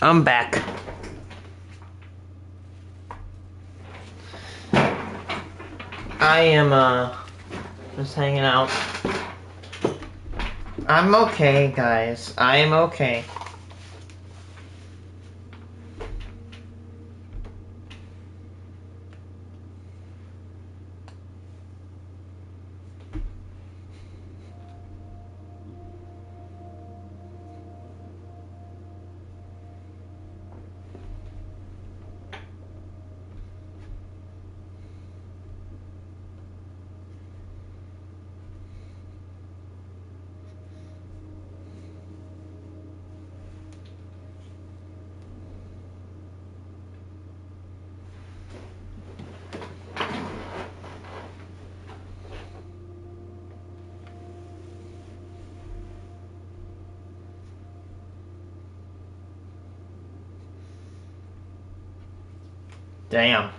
I'm back. I am, just hanging out. I'm okay, guys. I am okay. Damn.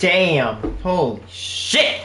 Damn. Holy shit.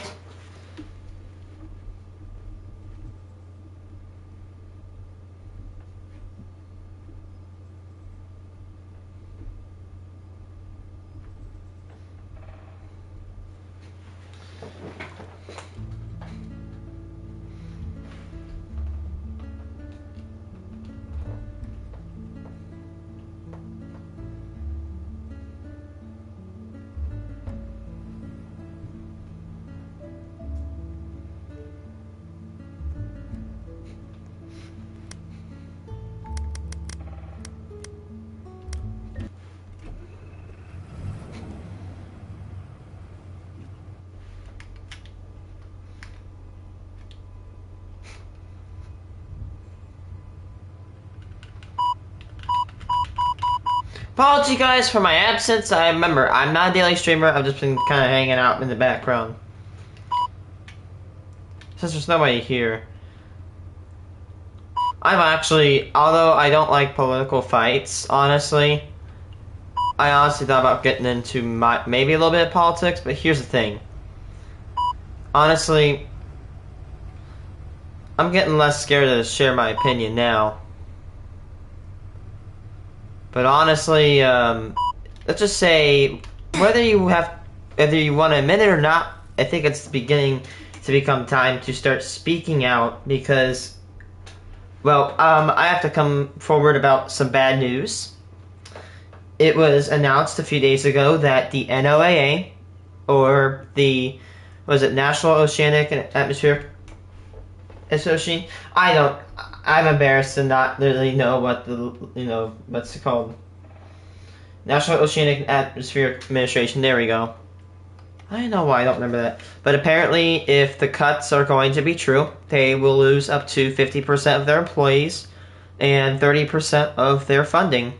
Apology, guys, for my absence. I remember, I'm not a daily streamer. I've just been kind of hanging out in the background. Since there's nobody here. I'm actually, although I don't like political fights, honestly, I honestly thought about getting into maybe a little bit of politics, but here's the thing. Honestly, I'm getting less scared to share my opinion now. But honestly, let's just say, whether you want to admit it or not, I think it's beginning to become time to start speaking out because, well, I have to come forward about some bad news. It was announced a few days ago that the NOAA, or the, National Oceanic and Atmospheric Association? I'm embarrassed to not really know what what's it called? National Oceanic and Atmospheric Administration, there we go. I don't know why I don't remember that. But apparently, if the cuts are going to be true, they will lose up to 50% of their employees and 30% of their funding.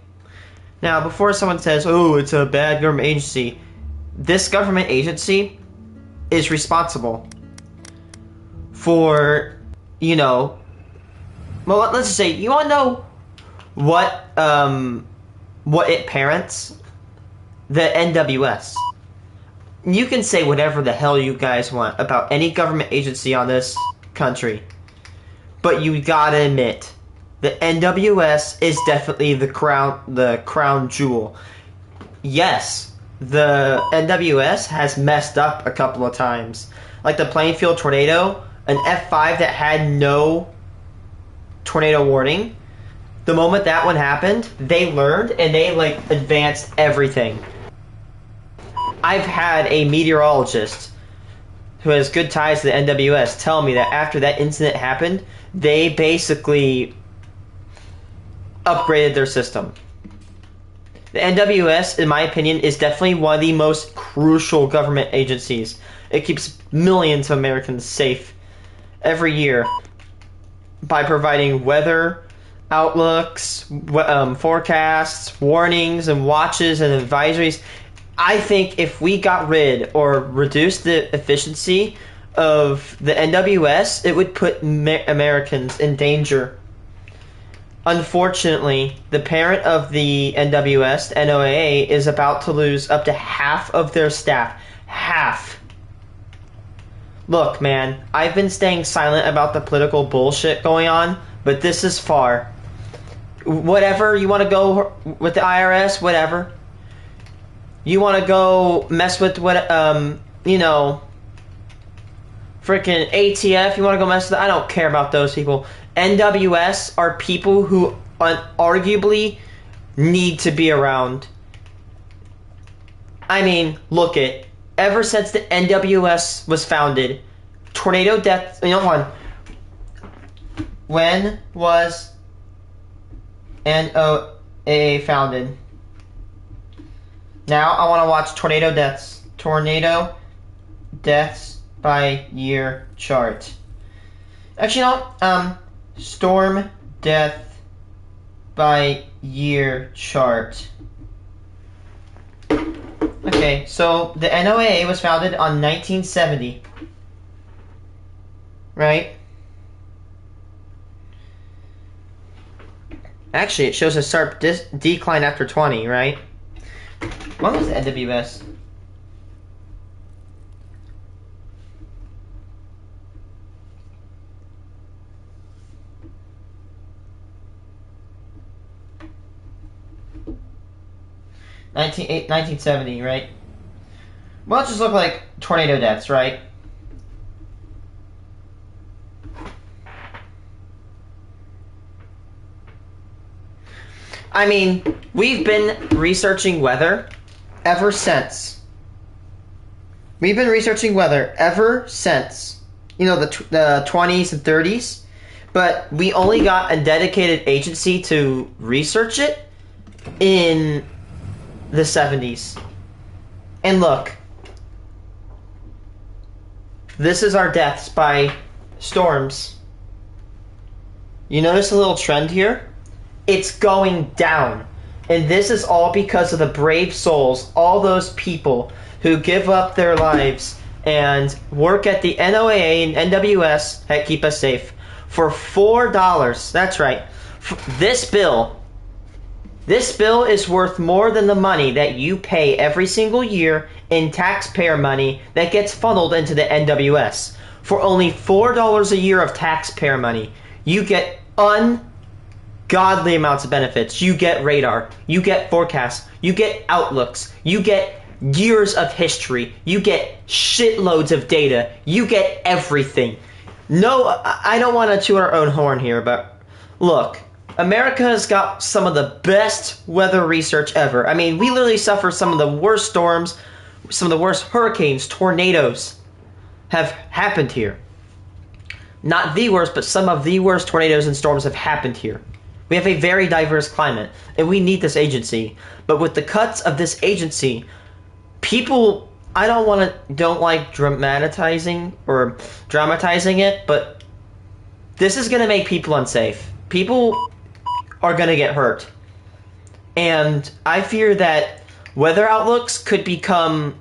Now, before someone says, oh, it's a bad government agency, this government agency is responsible for, well, let's just say, you want to know what it parents? The NWS. You can say whatever the hell you guys want about any government agency on this country, but you gotta admit, the NWS is definitely the crown jewel. Yes, the NWS has messed up a couple of times. Like the Plainfield tornado, an F5 that had no tornado warning. The moment that one happened, they learned and they advanced everything. I've had a meteorologist who has good ties to the NWS tell me that after that incident happened, they basically upgraded their system. The NWS, in my opinion, is definitely one of the most crucial government agencies. It keeps millions of Americans safe every year by providing weather outlooks, forecasts, warnings, and watches and advisories. I think if we got rid or reduced the efficiency of the NWS, it would put Americans in danger. Unfortunately, the parent of the NWS, NOAA, is about to lose up to half of their staff. Half. Look, man, I've been staying silent about the political bullshit going on, but this is far. Whatever, you want to go with the IRS, whatever. You want to go mess with freaking ATF, you want to go mess with I don't care about those people. NWS are people who arguably need to be around. I mean, look it. Ever since the NWS was founded, tornado deaths, when was NOAA founded? Now I want to watch tornado deaths. Tornado deaths by year chart. Actually, storm death by year chart. Okay, so the NOAA was founded on 1970. Right? Actually, it shows a sharp decline after 20, right? When was the NWS? '1970, right? Well, it just look like tornado deaths, right? I mean, we've been researching weather ever since. We've been researching weather ever since, the 20s and 30s, but we only got a dedicated agency to research it in the 70s. And look, this is our deaths by storms. You notice a little trend here? It's going down. And this is all because of the brave souls, all those people who give up their lives and work at the NOAA and NWS at Keep Us Safe for $4. That's right. This bill is worth more than the money that you pay every single year in taxpayer money that gets funneled into the NWS. For only $4 a year of taxpayer money, you get ungodly amounts of benefits. You get radar, you get forecasts, you get outlooks, you get years of history, you get shitloads of data, you get everything. No, I don't want to toot our own horn here, but look, America has got some of the best weather research ever. I mean, we literally suffer some of the worst storms, some of the worst hurricanes, tornadoes have happened here. Not the worst, but some of the worst tornadoes and storms have happened here. We have a very diverse climate, and we need this agency. But with the cuts of this agency, people, don't like dramatizing it, but this is going to make people unsafe. People are going to get hurt. And I fear that weather outlooks could become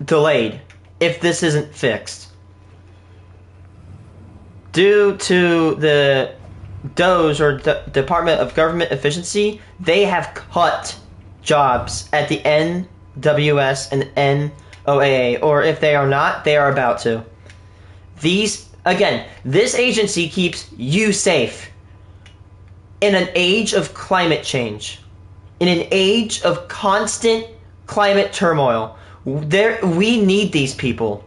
delayed if this isn't fixed. Due to the DOE's, or Department of Government Efficiency, they have cut jobs at the NWS and NOAA, or if they are not, they are about to. This agency keeps you safe. In an age of climate change, in an age of constant climate turmoil, we need these people.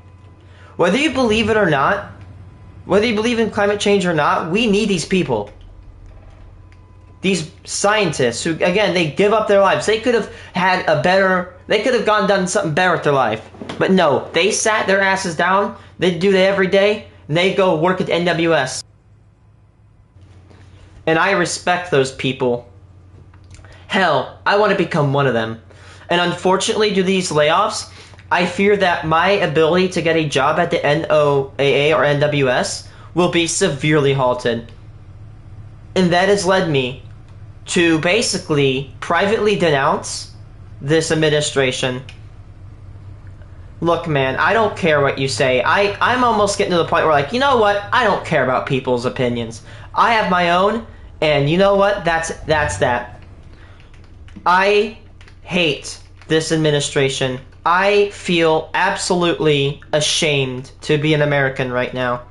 Whether you believe it or not, whether you believe in climate change or not, we need these people. These scientists who, again, they give up their lives. They could have done something better with their life. But no, they sat their asses down, they do that every day, and they go work at NWS. And I respect those people. Hell, I want to become one of them. And unfortunately, due to these layoffs, I fear that my ability to get a job at the NOAA or NWS will be severely halted. And that has led me to basically privately denounce this administration. Look, man, I don't care what you say. I'm almost getting to the point where, like, you know what? I don't care about people's opinions. I have my own, and you know what? That's that. I hate this administration. I feel absolutely ashamed to be an American right now.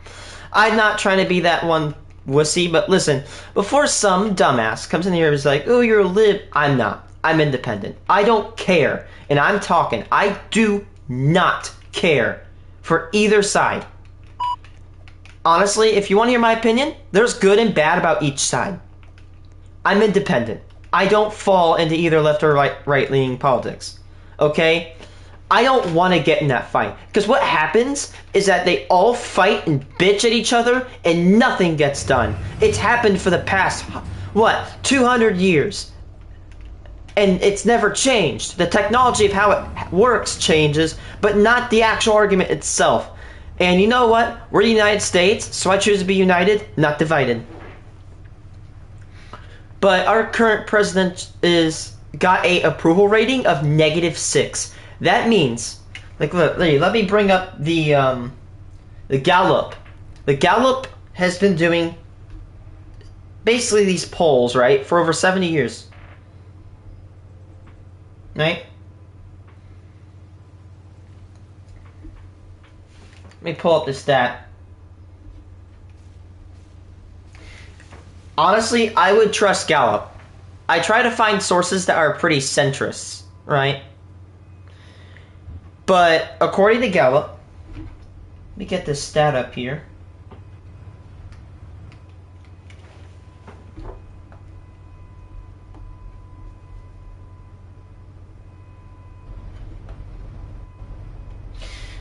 I'm not trying to be that one wussy, but listen, before some dumbass comes in here and is like, oh, you're a lib, I'm not. I'm independent. I don't care. And I'm talking. I do not care for either side. Honestly, if you want to hear my opinion, there's good and bad about each side. I'm independent. I don't fall into either left or right-leaning politics. Okay? I don't want to get in that fight. Because what happens is that they all fight and bitch at each other and nothing gets done. It's happened for the past, 200 years. And it's never changed. The technology of how it works changes, but not the actual argument itself. And you know what? We're the United States, so I choose to be united, not divided. But our current president got a approval rating of -6. That means, let me bring up the Gallup. The Gallup has been doing basically these polls, right, for over 70 years. Right? Let me pull up the stat. Honestly, I would trust Gallup. I try to find sources that are pretty centrist, right? But according to Gallup, let me get this stat up here.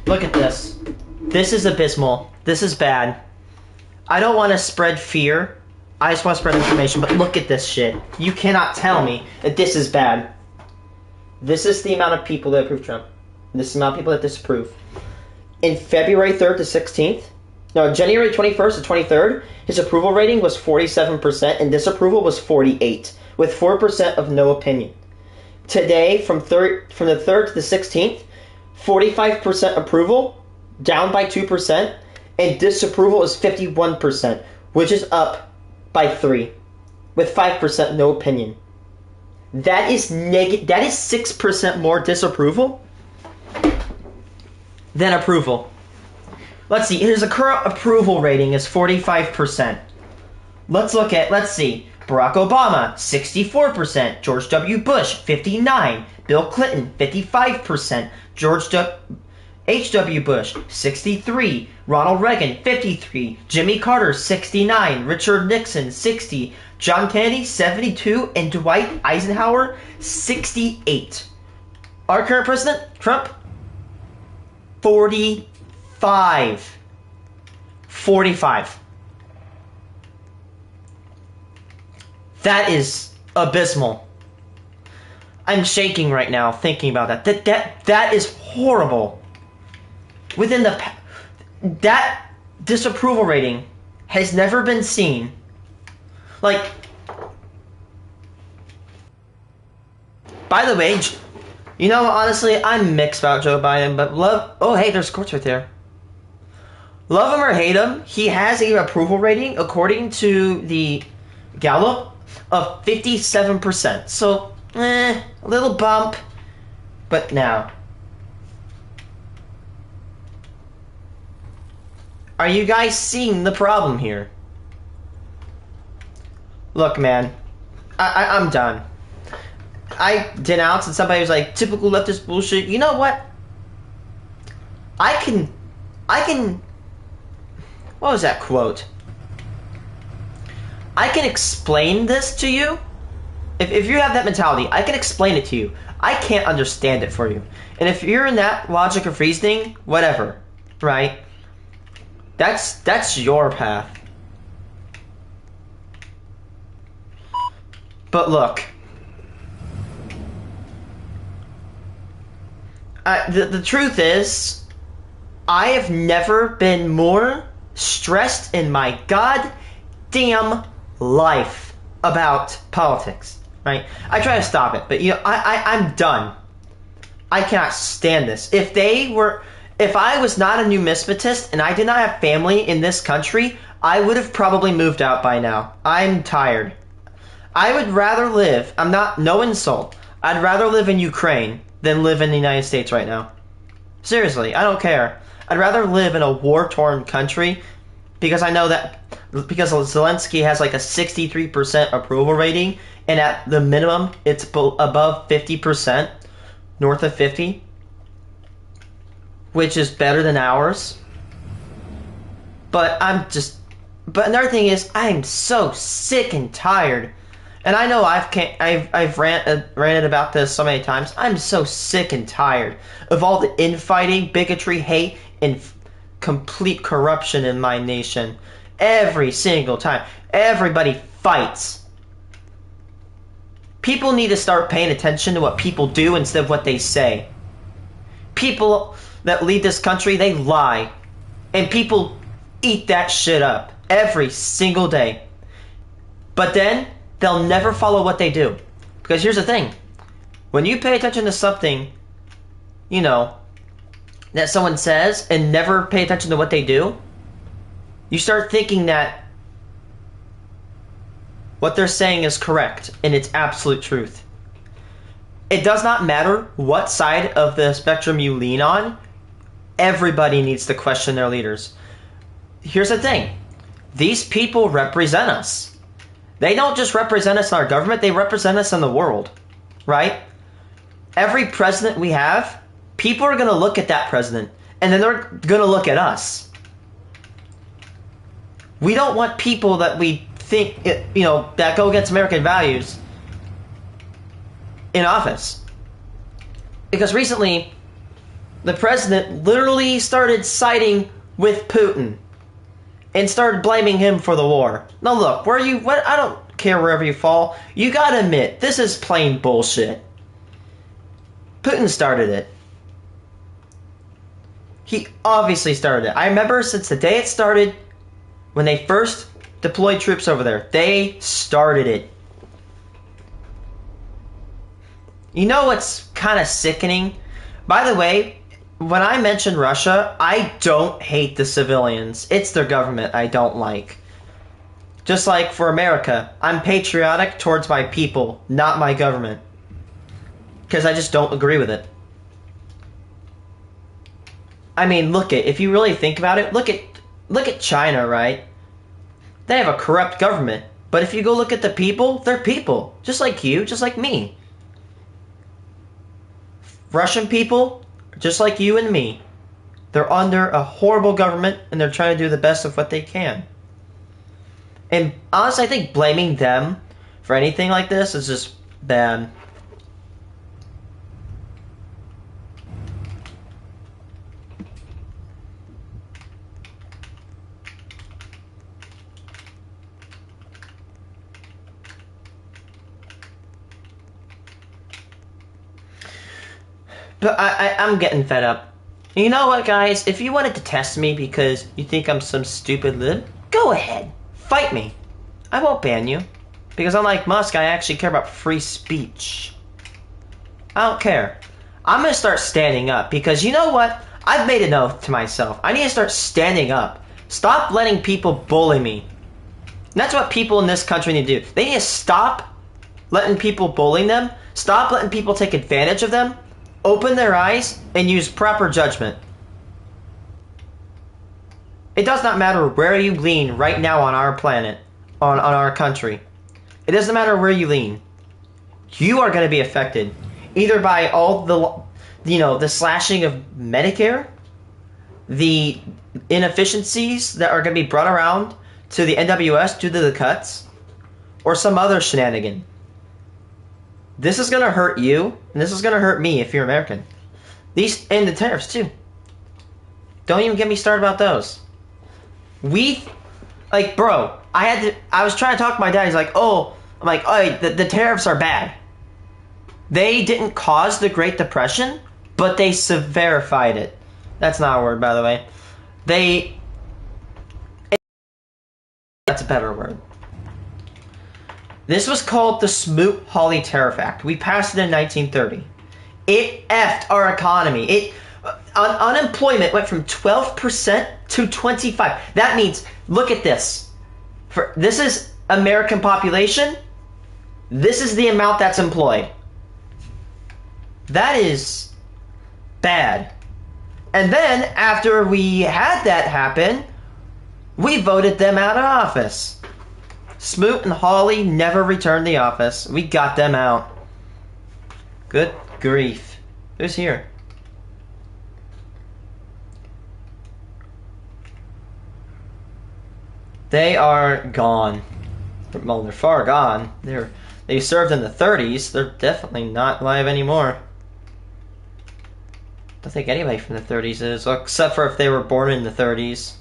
Look at this. This is abysmal. This is bad. I don't want to spread fear. I just want to spread information, but look at this shit. You cannot tell me that this is bad. This is the amount of people that approve Trump. This is the amount of people that disapprove. In February 3rd to 16th, no, January 21st to 23rd, his approval rating was 47% and disapproval was 48%. with 4% of no opinion. Today, from the 3rd to the 16th, 45% approval, down by 2%, and disapproval is 51%, which is up by 3, with 5% no opinion. That is 6% more disapproval than approval. Let's see, here's a current approval rating is 45%. Let's see. Barack Obama, 64%. George W. Bush, 59%. Bill Clinton, 55%. H.W. Bush, 63%. Ronald Reagan, 53%. Jimmy Carter, 69%. Richard Nixon, 60%. John Kennedy, 72%. And Dwight Eisenhower, 68%. Our current president, Trump, 45%. 45%. That is abysmal. I'm shaking right now thinking about that. That is horrible. That disapproval rating has never been seen. Like, by the way, you know, honestly, I'm mixed about Joe Biden, but oh, hey, there's Quartz right there. Love him or hate him, he has an approval rating, according to the Gallup, of 57%. So, a little bump. But now, are you guys seeing the problem here? Look, man, I'm done. I denounced and somebody was like, typical leftist bullshit. You know what? I can, what was that quote? I can explain this to you. If you have that mentality, I can explain it to you. I can't understand it for you. And if you're in that logic of reasoning, whatever, right? That's your path. But look, the truth is, I have never been more stressed in my goddamn life about politics, right? I try to stop it, but you know, I'm done. I cannot stand this. If I was not a numismatist and I did not have family in this country, I would have probably moved out by now. I'm tired. I would rather live, no insult, I'd rather live in Ukraine than live in the United States right now. Seriously, I don't care. I'd rather live in a war-torn country because I know that, because Zelensky has like a 63% approval rating, and at the minimum, it's above 50%, north of 50, which is better than ours. But another thing is, I'm so sick and tired. And I know I've ranted about this so many times. I'm so sick and tired of all the infighting, bigotry, hate, and complete corruption in my nation. Every single time. Everybody fights. People need to start paying attention to what people do instead of what they say. People that lead this country, they lie. And people eat that shit up every single day. But then they'll never follow what they do. Because here's the thing. When you pay attention to something, you know, that someone says and never pay attention to what they do, you start thinking that what they're saying is correct and it's absolute truth. It does not matter what side of the spectrum you lean on. Everybody needs to question their leaders. Here's the thing. These people represent us. They don't just represent us in our government, they represent us in the world, right? Every president we have, people are going to look at that president, and then they're going to look at us. We don't want people that we think, you know, that go against American values in office. Because recently, the president literally started siding with Putin and started blaming him for the war. Now look, I don't care wherever you fall. You gotta admit, this is plain bullshit. Putin started it. He obviously started it. I remember since the day it started, when they first deployed troops over there, they started it. You know what's kind of sickening? By the way, when I mention Russia, I don't hate the civilians. It's their government I don't like. Just like for America, I'm patriotic towards my people, not my government. Because I just don't agree with it. I mean, if you really think about it, look at China, right? They have a corrupt government. But if you go look at the people, they're people. Just like you, just like me. Russian people, just like you and me. They're under a horrible government and they're trying to do the best of what they can. And honestly, I think blaming them for anything like this is just bad. But I'm getting fed up. You know what, guys? If you wanted to test me because you think I'm some stupid lib, go ahead. Fight me. I won't ban you. Because unlike Musk, I actually care about free speech. I don't care. I'm going to start standing up because you know what? I've made an oath to myself. I need to start standing up. Stop letting people bully me. And that's what people in this country need to do. They need to stop letting people bully them. Stop letting people take advantage of them. Open their eyes and use proper judgment. It does not matter where you lean right now on our planet, on our country. It doesn't matter where you lean. You are going to be affected. Either by all the slashing of Medicare, the inefficiencies that are going to be brought around to the NWS due to the cuts, or some other shenanigan. This is going to hurt you, and this is going to hurt me if you're American. And the tariffs, too. Don't even get me started about those. Bro, I was trying to talk to my dad, he's like, oh, the tariffs are bad. They didn't cause the Great Depression, but they severified it. That's not a word, by the way. That's a better word. This was called the Smoot-Hawley Tariff Act. We passed it in 1930. It effed our economy. Unemployment went from 12% to 25%. That means, look at this. This is American population. This is the amount that's employed. That is bad. And then, after we had that happen, we voted them out of office. Smoot and Hawley never returned the office. We got them out. Good grief. Who's here? They are gone. Well, they're far gone. They served in the 30s. They're definitely not alive anymore. Don't think anybody from the 30s is, well, except for if they were born in the 30s.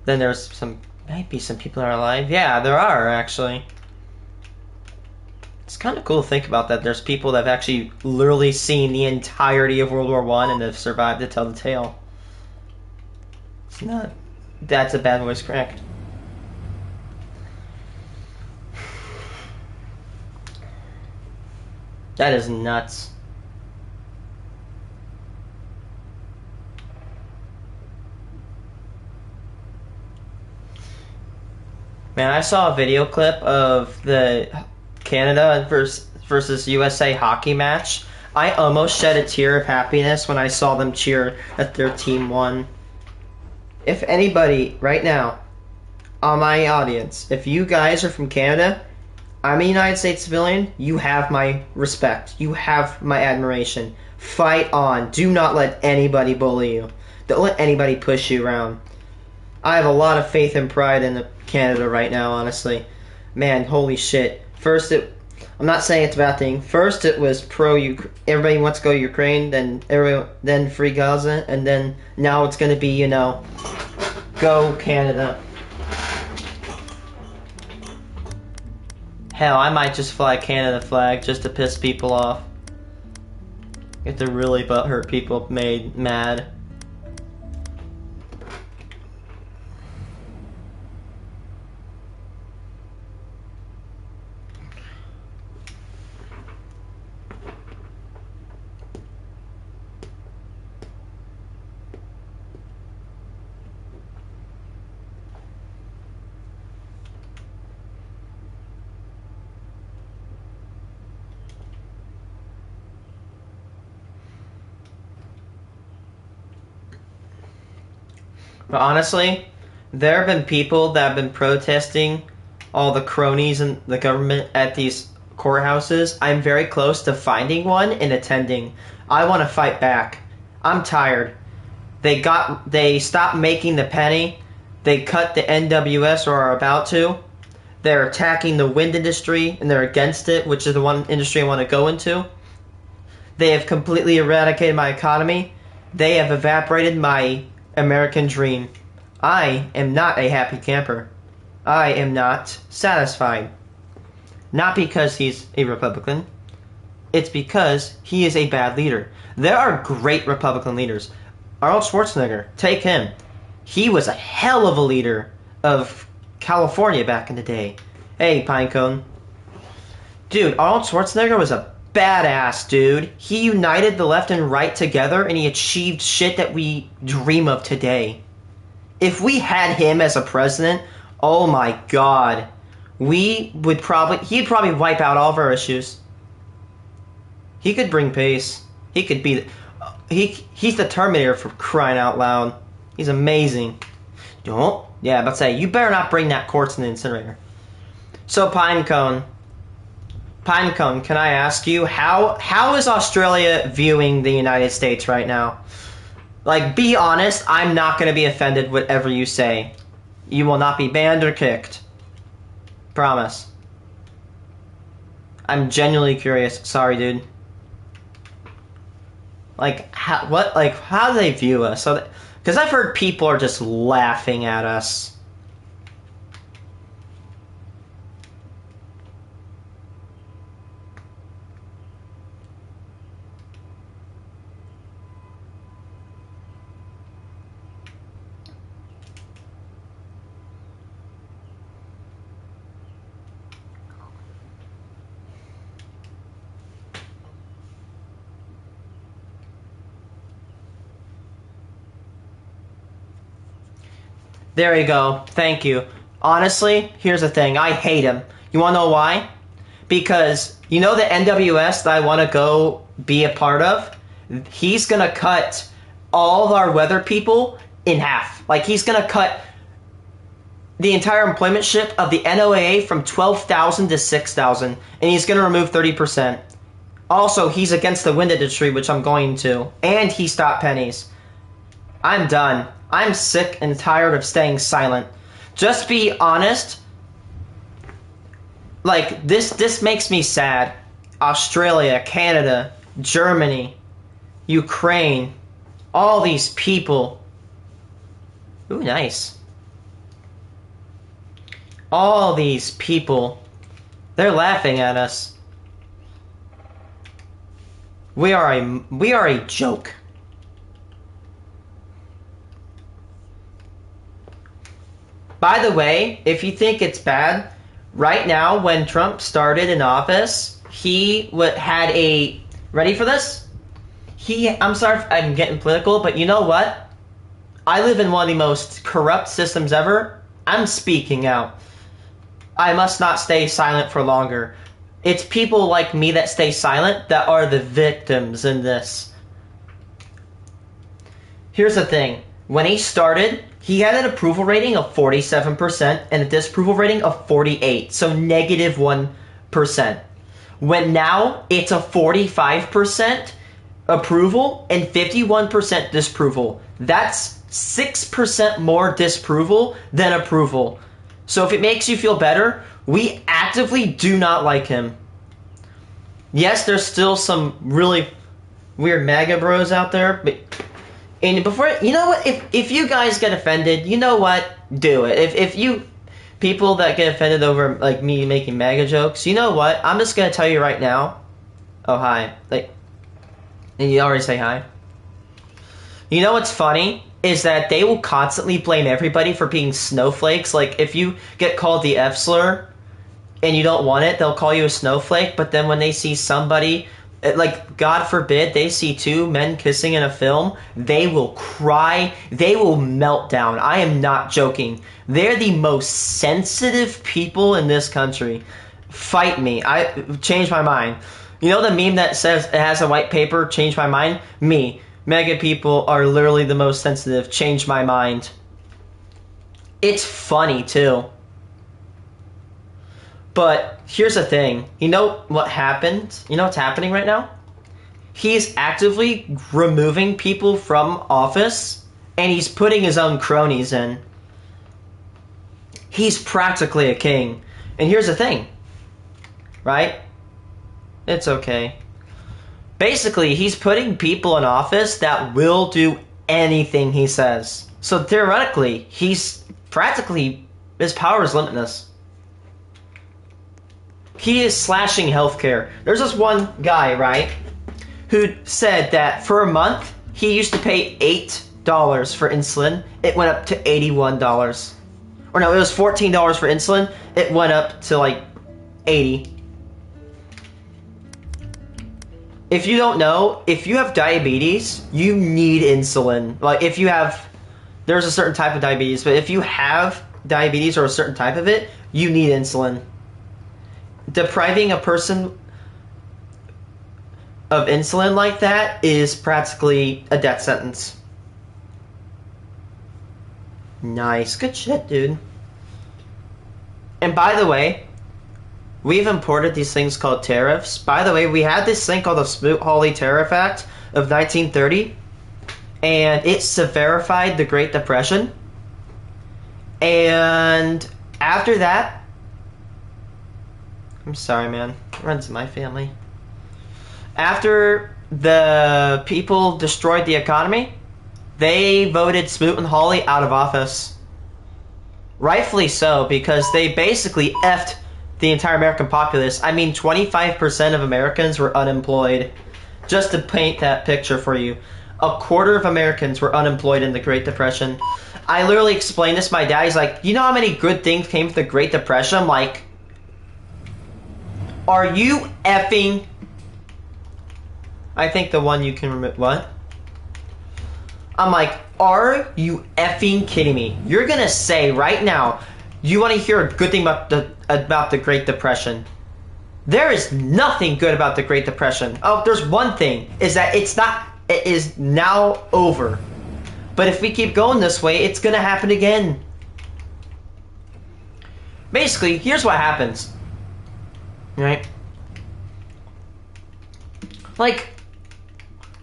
Then might be some people that are alive. Yeah, there are, actually. It's kind of cool to think about that. There's people that have actually literally seen the entirety of World War I and have survived to tell the tale. It's not... That's a bad voice cracked. That is nuts. Man, I saw a video clip of the Canada versus USA hockey match. I almost shed a tear of happiness when I saw them cheer that their team won. If anybody, right now, on my audience, if you guys are from Canada, I'm a United States civilian, you have my respect. You have my admiration. Fight on. Do not let anybody bully you. Don't let anybody push you around. I have a lot of faith and pride in Canada right now, honestly. Man, holy shit. I'm not saying it's a bad thing. First it was everybody wants to go to Ukraine, then free Gaza, and then now it's going to be, go Canada. Hell, I might just fly a Canada flag just to piss people off. Get to really hurt people mad. But honestly, there have been people that have been protesting all the cronies in the government at these courthouses. I'm very close to finding one and attending. I want to fight back. I'm tired. They stopped making the penny. They cut the NWS or are about to. They're attacking the wind industry and they're against it, which is the one industry I want to go into. They have completely eradicated my economy. They have evaporated my American dream. I am not a happy camper. I am not satisfied. Not because he's a Republican. It's because he is a bad leader. There are great Republican leaders. Arnold Schwarzenegger, take him. He was a hell of a leader of California back in the day. Hey, Pinecone. Dude, Arnold Schwarzenegger was a badass, dude. He united the left and right together, and he achieved shit that we dream of today. If we had him as a president, oh my god. He'd probably wipe out all of our issues. He could bring peace. He could be... He's the Terminator for crying out loud. He's amazing. Don't... Yeah, I'm about to say, you better not bring that corpse in the incinerator. So, Pinecone, can I ask you, how is Australia viewing the United States right now? Like, be honest, I'm not going to be offended whatever you say. You will not be banned or kicked. Promise. I'm genuinely curious. Sorry, dude. Like, how do they view us? So, because I've heard people are just laughing at us. There you go. Thank you. Honestly, here's the thing. I hate him. You want to know why? Because, you know the NWS that I want to go be a part of? He's going to cut all of our weather people in half. Like, he's going to cut the entire employment ship of the NOAA from 12,000 to 6,000. And he's going to remove 30%. Also, he's against the wind industry, which I'm going to. And he stopped pennies. I'm done. I'm sick and tired of staying silent. Just be honest. Like, this makes me sad. Australia, Canada, Germany, Ukraine, all these people. Ooh, nice. All these people. They're laughing at us. We are a joke. By the way, if you think it's bad, right now when Trump started in office, he had a... Ready for this? I'm sorry if I'm getting political, but you know what? I live in one of the most corrupt systems ever. I'm speaking out. I must not stay silent for longer. It's people like me that stay silent that are the victims in this. Here's the thing. When he started, he had an approval rating of 47% and a disapproval rating of 48%, so negative 1%. When now it's a 45% approval and 51% disapproval. That's 6% more disapproval than approval. So if it makes you feel better, we actively do not like him. Yes, there's still some really weird MAGA bros out there, but... And before, you know what, if you guys get offended, you know what, do it. If you, people that get offended over, like, me making MAGA jokes, you know what, I'm just gonna tell you right now, oh, hi, like, and you already say hi. You know what's funny, is that they will constantly blame everybody for being snowflakes. Like, if you get called the F slur, and you don't want it, they'll call you a snowflake, but then when they see somebody... Like, God forbid, they see two men kissing in a film, they will cry, they will melt down. I am not joking. They're the most sensitive people in this country. Fight me. I change my mind. You know the meme that says it has a white paper, change my mind? Me. Mega people are literally the most sensitive, change my mind. It's funny too. But here's the thing. You know what happened? You know what's happening right now? He's actively removing people from office, and he's putting his own cronies in. He's practically a king. And here's the thing. Right? It's okay. Basically, he's putting people in office that will do anything he says. So theoretically, he's practically, his power is limitless. He is slashing healthcare. There's this one guy, right, who said that for a month, he used to pay $8 for insulin. It went up to $81. Or no, it was $14 for insulin. It went up to like $80. If you don't know, if you have diabetes, you need insulin. Like if you have, there's a certain type of diabetes, but if you have diabetes or a certain type of it, you need insulin. Depriving a person of insulin like that is practically a death sentence. Nice. Good shit, dude. And by the way, we've imported these things called tariffs. By the way, we had this thing called the Smoot-Hawley Tariff Act of 1930, and it severified the Great Depression. And after that, I'm sorry, man. It runs in my family. After the people destroyed the economy, they voted Smoot and Hawley out of office. Rightfully so, because they basically effed the entire American populace. I mean, 25% of Americans were unemployed. Just to paint that picture for you. A quarter of Americans were unemployed in the Great Depression. I literally explained this to my dad. He's like, you know how many good things came from the Great Depression? I'm like, are you effing... I think the one you can remove... What? I'm like, are you effing kidding me? You're gonna say right now, you want to hear a good thing about the Great Depression. There is nothing good about the Great Depression. Oh, there's one thing, is that it is now over. But if we keep going this way, it's gonna happen again. Basically, here's what happens. Right? Like,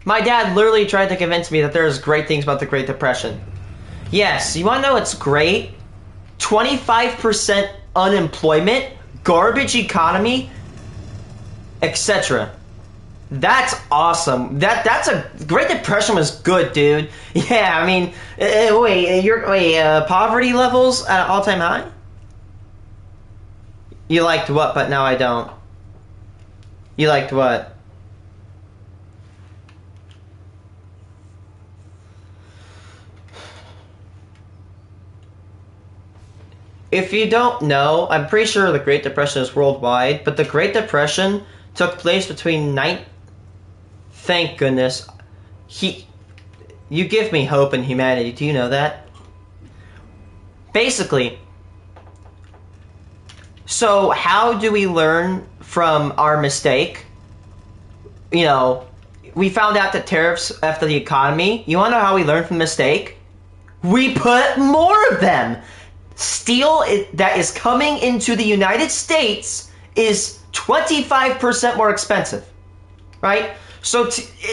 my dad literally tried to convince me that there's great things about the Great Depression. Yes, you wanna know what's great? 25% unemployment, garbage economy, etc. That's awesome. That's a Great Depression was good, dude. Yeah, I mean, poverty levels at an all-time high? You liked what, but now I don't? You liked what? If you don't know, I'm pretty sure the Great Depression is worldwide, but the Great Depression took place between Thank goodness. You give me hope in humanity, do you know that? Basically, so how do we learn from our mistake? You know, we found out that tariffs after the economy. You wanna know how we learned from the mistake? We put more of them! Steel that is coming into the United States is 25% more expensive, right? So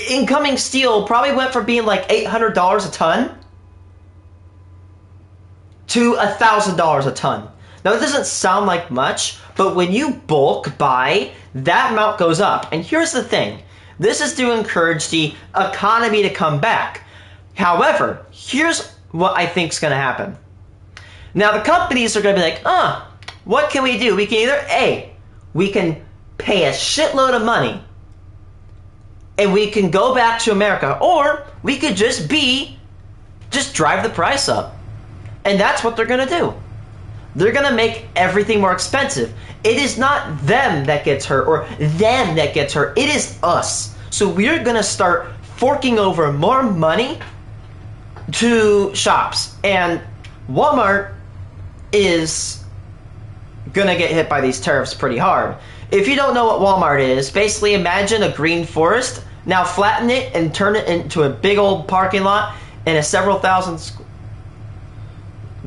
incoming steel probably went from being like $800 a ton to $1,000 a ton. Now, it doesn't sound like much, but when you bulk buy, that amount goes up. And here's the thing. This is to encourage the economy to come back. However, here's what I think is going to happen. Now, the companies are going to be like, what can we do? We can either, A, we can pay a shitload of money and we can go back to America, or we could just drive the price up. And that's what they're going to do. They're going to make everything more expensive. It is not them that gets hurt or them that gets hurt. It is us. So we're going to start forking over more money to shops. And Walmart is going to get hit by these tariffs pretty hard. If you don't know what Walmart is, basically imagine a green forest, now flatten it and turn it into a big old parking lot and a several thousand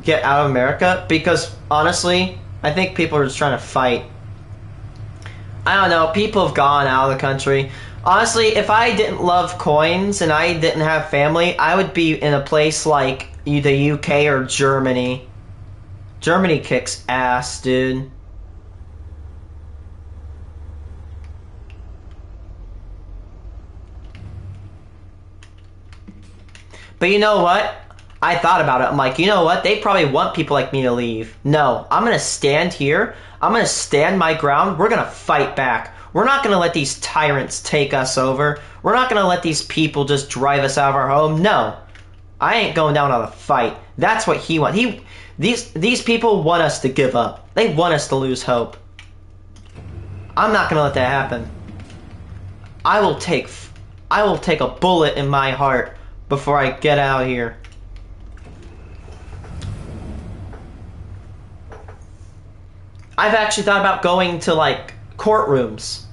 get out of America because honestly, I think people are just trying to fight. I don't know, people have gone out of the country. Honestly, if I didn't love coins and I didn't have family, I would be in a place like the UK or Germany. Germany kicks ass, dude. But you know what? I thought about it. I'm like, you know what? They probably want people like me to leave. No, I'm going to stand here. I'm going to stand my ground. We're going to fight back. We're not going to let these tyrants take us over. We're not going to let these people just drive us out of our home. No. I ain't going down on a fight. That's what he wants. These people want us to give up. They want us to lose hope. I'm not going to let that happen. I will take a bullet in my heart before I get out of here. I've actually thought about going to, like, courtrooms.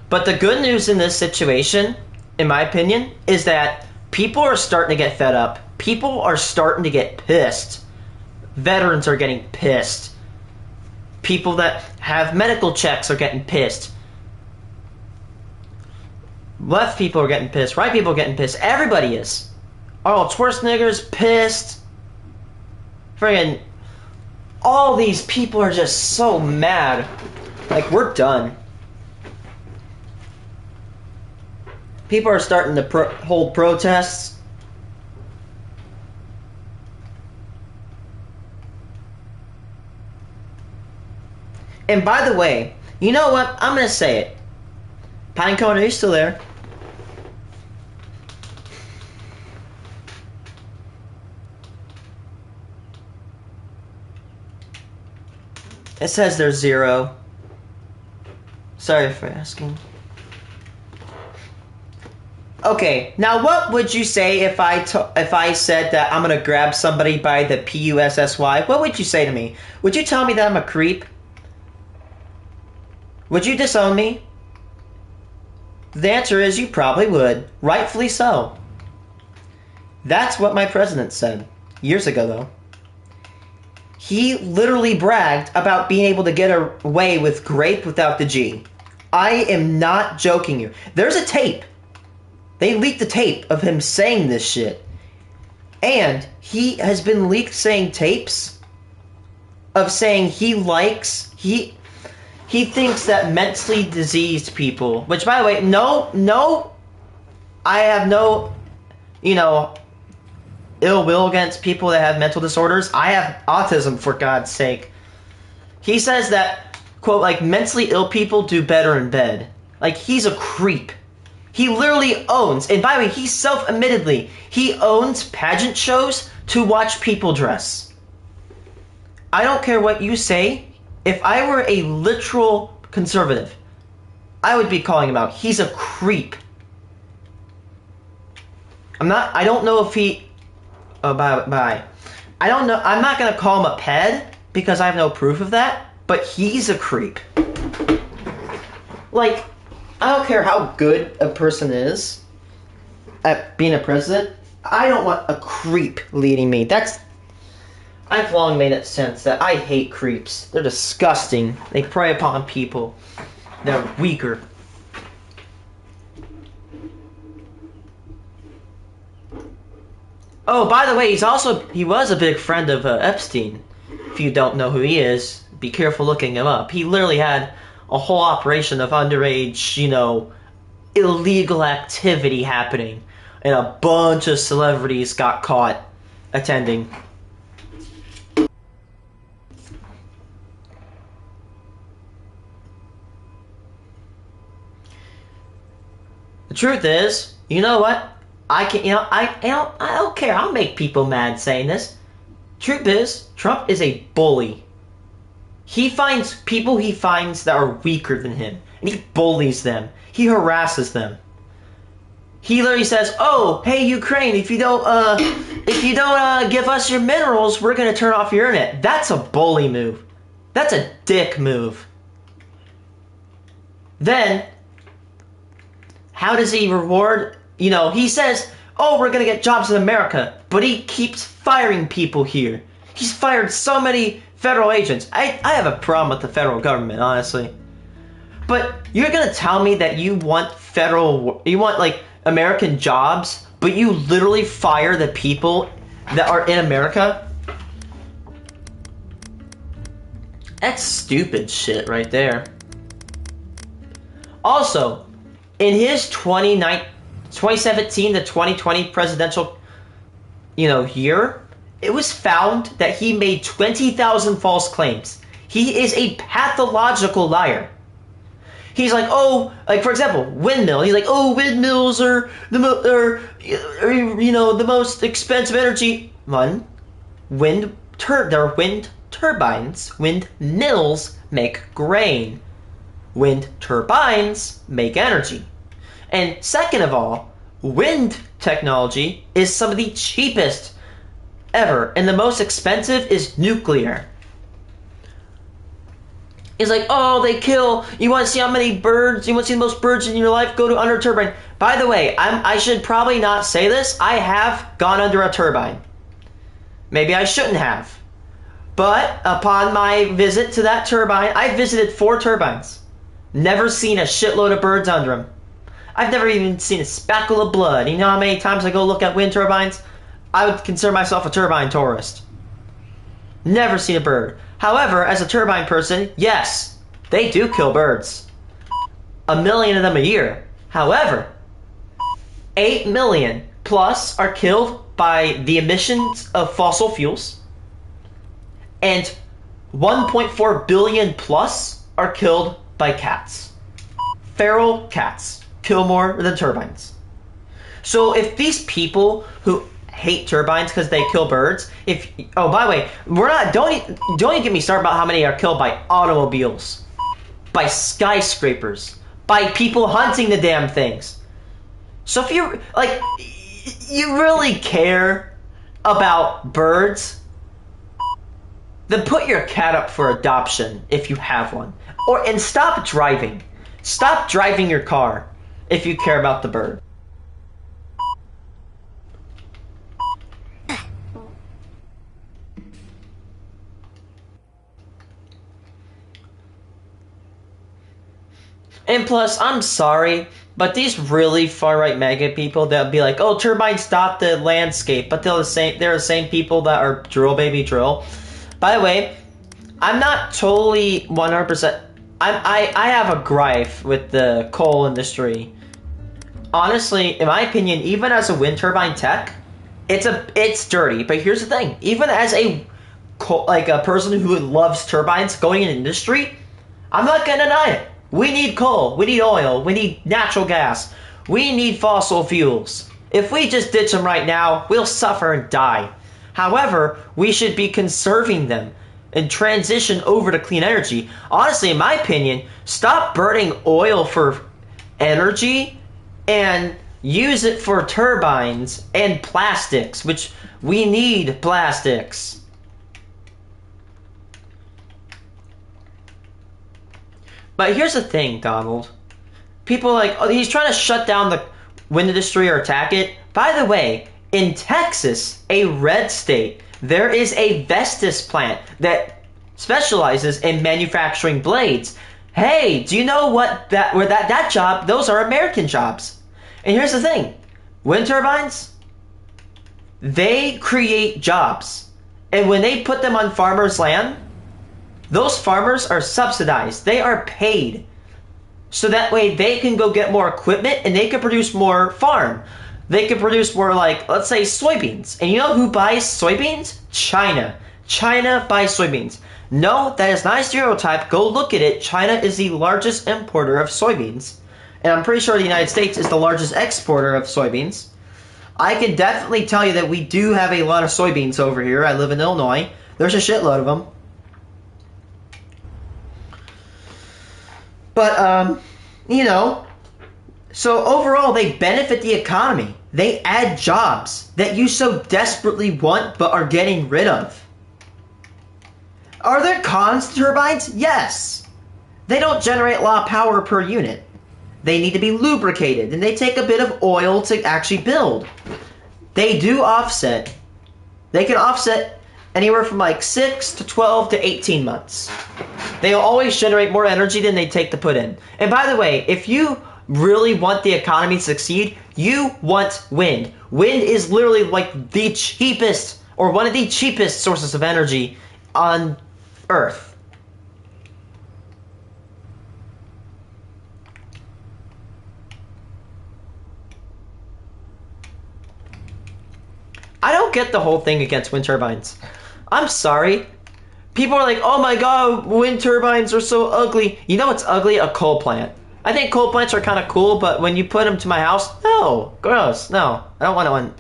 But the good news in this situation, in my opinion, is that people are starting to get fed up. People are starting to get pissed. Veterans are getting pissed. People that have medical checks are getting pissed. Left people are getting pissed. Right people are getting pissed. Everybody is. Oh, Schwarzenegger's pissed. Friggin' all these people are just so mad. Like, we're done. People are starting to hold protests. And by the way, you know what? I'm going to say it. Pinecone, are you still there? It says there's 0. Sorry for asking. Okay, now what would you say if I said that I'm gonna grab somebody by the P-U-S-S-Y? What would you say to me? Would you tell me that I'm a creep? Would you disown me? The answer is you probably would. Rightfully so. That's what my president said. Years ago, though. He literally bragged about being able to get away with grape without the G. I am not joking you. There's a tape. They leaked the tape of him saying this shit. And he has been leaked saying tapes of saying he thinks that mentally diseased people, which by the way, no, I have no, ill will against people that have mental disorders. I have autism, for God's sake. He says that, quote, like, mentally ill people do better in bed. Like, he's a creep. He literally owns, and by the way, he self-admittedly, he owns pageant shows to watch people dress. I don't care what you say. If I were a literal conservative, I would be calling him out. He's a creep. I don't know if he... Oh, bye. I don't know. I'm not going to call him a ped because I have no proof of that, but he's a creep. Like, I don't care how good a person is at being a president. I don't want a creep leading me. I've long made it sense that I hate creeps. They're disgusting. They prey upon people. They're weaker. Oh, by the way, he was a big friend of Epstein. If you don't know who he is, be careful looking him up. He literally had a whole operation of underage, illegal activity happening. And a bunch of celebrities got caught attending. The truth is, you know what? I don't care. I'll make people mad saying this. Truth is, Trump is a bully. He finds people that are weaker than him, and he bullies them. He harasses them. He literally says, "Oh, hey Ukraine, if you don't give us your minerals, we're gonna turn off your internet." That's a bully move. That's a dick move. Then, how does he reward? He says, "Oh, we're gonna get jobs in America," but he keeps firing people here. He's fired so many federal agents. I have a problem with the federal government, honestly. But you're gonna tell me that you want like American jobs, but you literally fire the people that are in America? That's stupid shit right there. Also, in his 2017 to 2020 presidential, year, it was found that he made 20,000 false claims. He is a pathological liar. He's like, for example, windmill. He's like, windmills are the most expensive energy. Wind turbines. Windmills make grain. Wind turbines make energy. And second of all, wind technology is some of the cheapest ever, and the most expensive is nuclear. He's like, they kill. You want to see how many birds? You want to see the most birds in your life? Go to under a turbine. By the way, I should probably not say this. I have gone under a turbine. Maybe I shouldn't have. But upon my visit to that turbine, I visited 4 turbines. Never seen a shitload of birds under them. I've never even seen a speckle of blood. You know how many times I go look at wind turbines? I would consider myself a turbine tourist. Never seen a bird. However, as a turbine person, yes, they do kill birds. 1 million of them a year. However, 8 million plus are killed by the emissions of fossil fuels, and 1.4 billion plus are killed by cats. Feral cats kill more than turbines. So if these people who hate turbines because they kill birds, by the way, don't even get me started about how many are killed by automobiles, by skyscrapers, by people hunting the damn things. So if you really care about birds, then put your cat up for adoption if you have one. And stop driving. Stop driving your car if you care about the bird. And plus, I'm sorry, but these really far-right MAGA people that'll be like, turbines stop the landscape, but they're the same people that are drill baby drill. By the way, I'm not totally 100%. I have a gripe with the coal industry. Honestly, in my opinion, even as a wind turbine tech, it's dirty. But here's the thing: even as a person who loves turbines going in industry, I'm not gonna deny it. We need coal, we need oil, we need natural gas, we need fossil fuels. If we just ditch them right now, we'll suffer and die. However, we should be conserving them and transition over to clean energy. Honestly, in my opinion, stop burning oil for energy and use it for turbines and plastics, which we need plastics. But here's the thing, Donald. People are like, he's trying to shut down the wind industry or attack it. By the way, in Texas, a red state, there is a Vestas plant that specializes in manufacturing blades. Hey, do you know that job, those are American jobs. And here's the thing. Wind turbines, they create jobs. And when they put them on farmers' land, those farmers are subsidized. They are paid. So that way they can go get more equipment and they can produce more farm. They can produce more, let's say, soybeans. And you know who buys soybeans? China. China buys soybeans. No, that is not a stereotype. Go look at it. China is the largest importer of soybeans. And I'm pretty sure the United States is the largest exporter of soybeans. I can definitely tell you that we do have a lot of soybeans over here. I live in Illinois. There's a shitload of them. But, so overall, they benefit the economy. They add jobs that you so desperately want but are getting rid of. Are there cons to turbines? Yes. They don't generate a lot of power per unit. They need to be lubricated, and they take a bit of oil to actually build. They do offset. They can offset anywhere from like 6 to 12 to 18 months. They'll always generate more energy than they take to put in. And by the way, if you really want the economy to succeed, you want wind. Wind is literally like the cheapest, or one of the cheapest sources of energy on Earth. I don't get the whole thing against wind turbines. I'm sorry. People are like, oh my god, wind turbines are so ugly. You know what's ugly? A coal plant. I think coal plants are kind of cool, but when you put them to my house, no. Gross. No. I don't want one.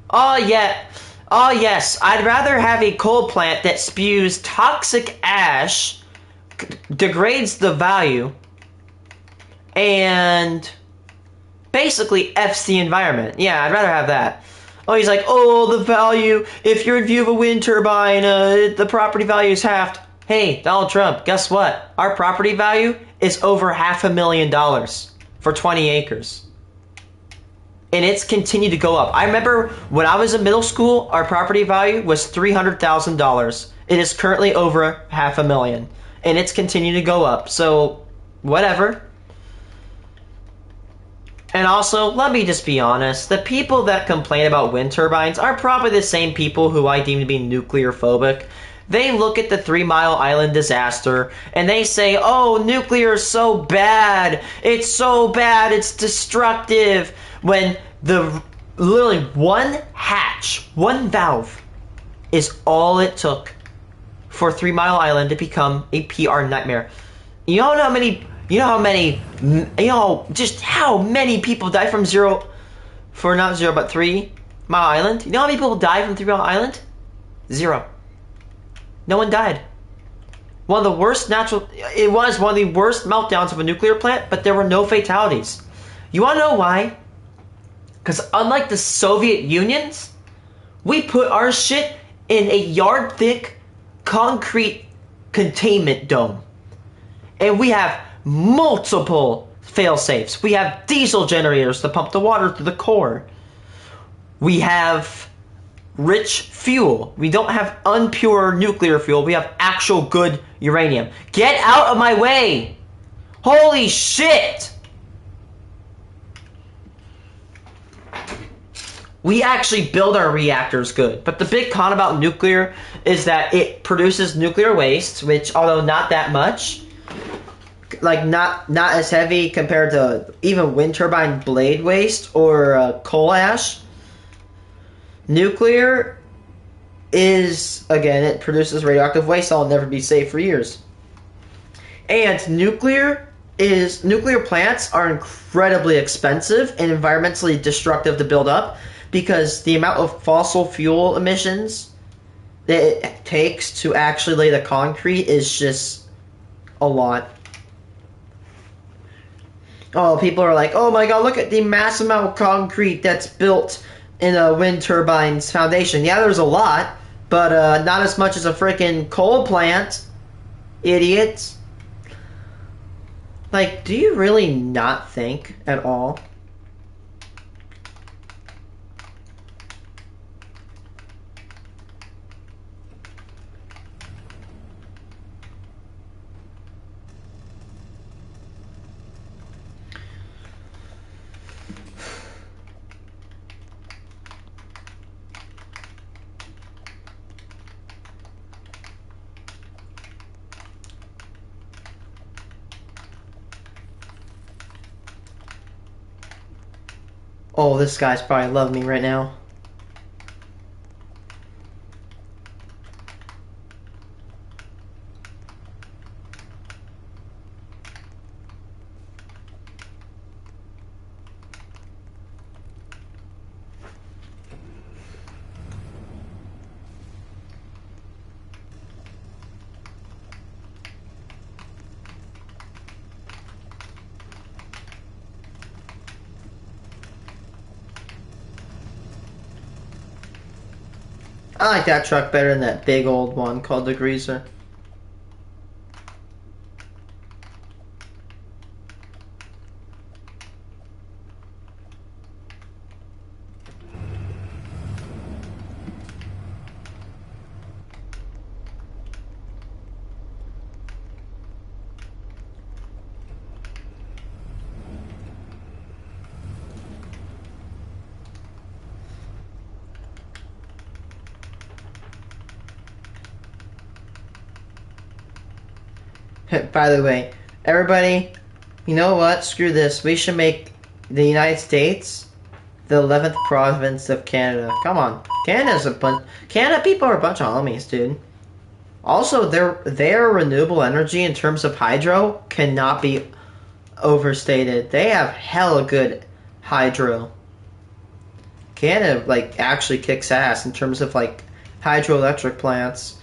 Oh, yeah. Oh, yes. I'd rather have a coal plant that spews toxic ash, degrades the value, and basically F's the environment. Yeah, I'd rather have that. Oh, he's like, oh, the value. If you're in view of a wind turbine, the property value is halved. Hey, Donald Trump, guess what? Our property value is over $500,000 for 20 acres. And it's continued to go up. I remember when I was in middle school, our property value was $300,000. It is currently over $500,000. And it's continued to go up. So, whatever. And also, let me just be honest, the people that complain about wind turbines are probably the same people who I deem to be nuclear phobic. They look at the 3 Mile Island disaster and they say, oh, nuclear is so bad, it's destructive, when the literally one hatch, one valve is all it took for 3 Mile Island to become a PR nightmare. You know how many just how many people die from 3 Mile Island? You know how many people died from 3 Mile Island? 0. No one died. It was one of the worst meltdowns of a nuclear plant, but there were no fatalities. You wanna know why? Because unlike the Soviet Unions, we put our shit in a yard-thick concrete containment dome. And we have multiple fail-safes. We have diesel generators to pump the water through the core. We have rich fuel. We don't have unpure nuclear fuel. We have actual good uranium. Get out of my way! Holy shit! We actually build our reactors good. But the big con about nuclear is that it produces nuclear waste, which, although not that much, like not as heavy compared to even wind turbine blade waste or coal ash. Nuclear is, again, it produces radioactive waste that'll never be safe for years. And nuclear plants are incredibly expensive and environmentally destructive to build up, because the amount of fossil fuel emissions that it takes to actually lay the concrete is just a lot. Oh, people are like, oh my god, look at the massive amount of concrete that's built in a wind turbine's foundation. Yeah, there's a lot, but not as much as a freaking coal plant, idiots. Like, do you really not think at all? Oh, this guy's probably loving me right now. I like that truck better than that big old one called the Greaser. By the way, everybody, you know what? Screw this. We should make the United States the 11th province of Canada. Come on. Canada people are a bunch of homies, dude. Also, their renewable energy in terms of hydro cannot be overstated. They have hella good hydro. Canada, like, actually kicks ass in terms of, like, hydroelectric plants.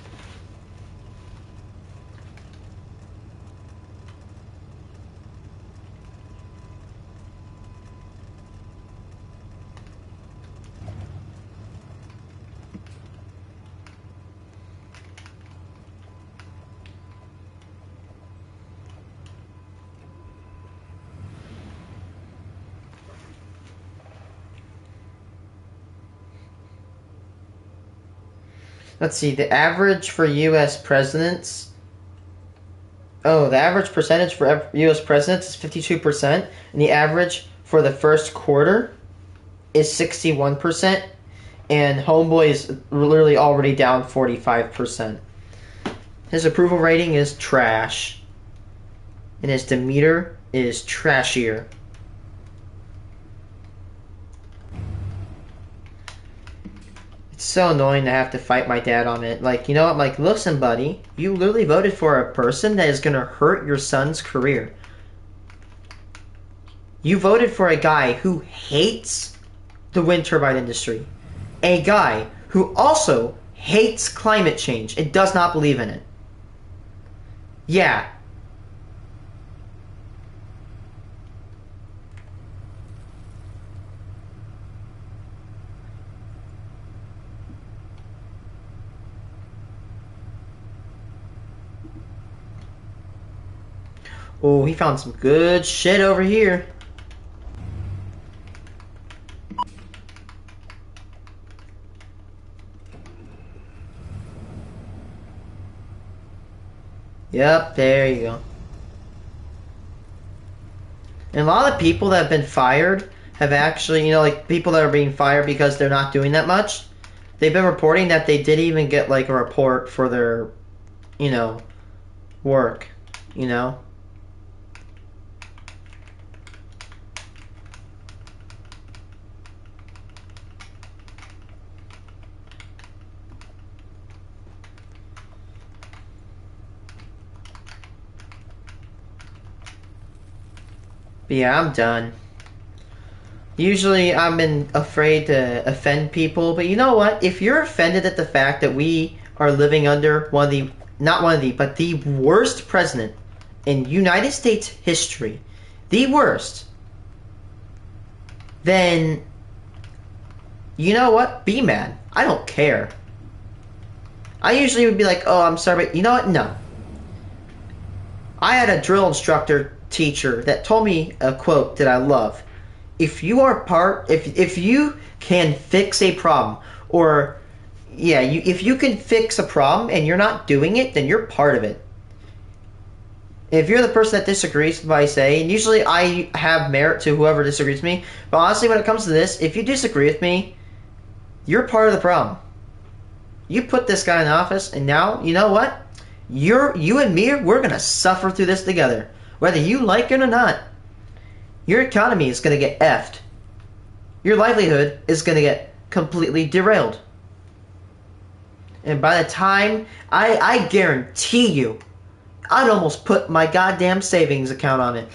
Let's see, the average for U.S. presidents. Oh, the average percentage for U.S. presidents is 52%, and the average for the first quarter is 61%, and Homeboy is literally already down 45%. His approval rating is trash, and his demeanor is trashier. So annoying to have to fight my dad on it. Like, you know what? Like, listen, buddy. You literally voted for a person that is going to hurt your son's career. You voted for a guy who hates the wind turbine industry. A guy who also hates climate change and does not believe in it. Yeah. Oh, he found some good shit over here. Yep, there you go. And a lot of people that have been fired have actually, you know, like people that are being fired because they're not doing that much, they've been reporting that they didn't even get like a report for their, you know, work, you know? But yeah, I'm done. Usually I'm afraid to offend people, but you know what? If you're offended at the fact that we are living under one of the, not one of the, but the worst president in United States history, the worst, then you know what? Be mad. I don't care. I usually would be like, oh, I'm sorry, but you know what? No. I had a drill instructor teacher that told me a quote that I love. If you can fix a problem, or yeah, if you can fix a problem and you're not doing it, then you're part of it. If you're the person that disagrees with what I say, and usually I have merit to whoever disagrees with me, but honestly when it comes to this, if you disagree with me, you're part of the problem. You put this guy in office, and now, you know what? You and me, we're gonna suffer through this together. Whether you like it or not. Your economy is gonna get effed. Your livelihood is gonna get completely derailed. And by the time, I guarantee you, I'd almost put my goddamn savings account on it,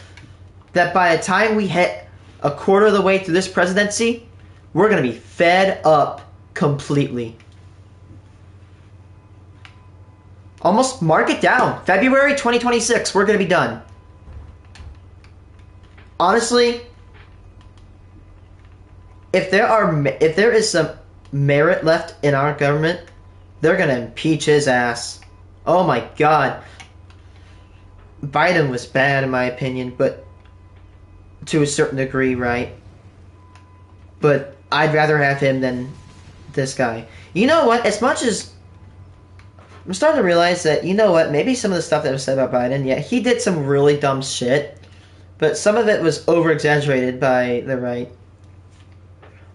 that by the time we hit a quarter of the way through this presidency, we're gonna be fed up completely. Almost mark it down. February 2026, we're gonna be done. Honestly, if there is some merit left in our government, they're gonna impeach his ass. Oh my god. Biden was bad in my opinion, but to a certain degree, right? But I'd rather have him than this guy. You know what? As much as I'm starting to realize that, you know what, maybe some of the stuff that was said about Biden, yeah, he did some really dumb shit, but some of it was over-exaggerated by the right.